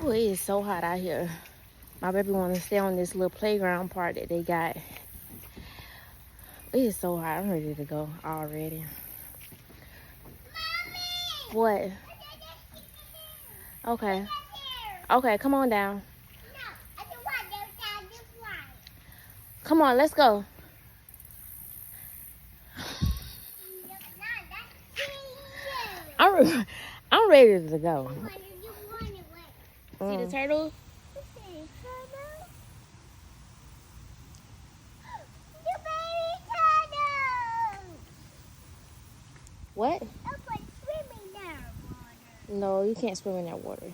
Oh, it is so hot out here. My baby want to stay on this little playground part that they got. It is so hot. I'm ready to go already. Mommy! What? Okay. Okay, come on down. Come on, let's go. I'm ready to go. See the turtle? What? No, you can't swim in that water.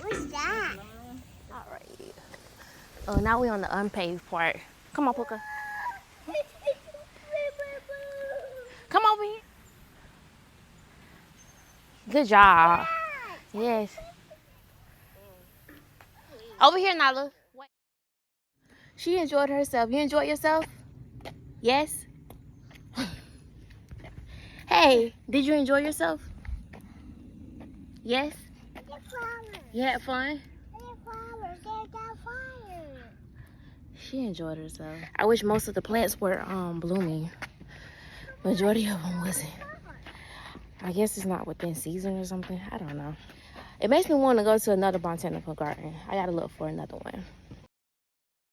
What's that? All right. Oh, now we on the unpaved part. Come on, Puka. Come over here. Good job. Yes. Over here, Nala. Wait. She enjoyed herself. You enjoyed yourself? Yes? Hey, did you enjoy yourself? Yes? You had fun? She enjoyed herself. I wish most of the plants were blooming. Majority of them wasn't. I guess it's not within season or something. I don't know. It makes me want to go to another botanical garden. I gotta look for another one.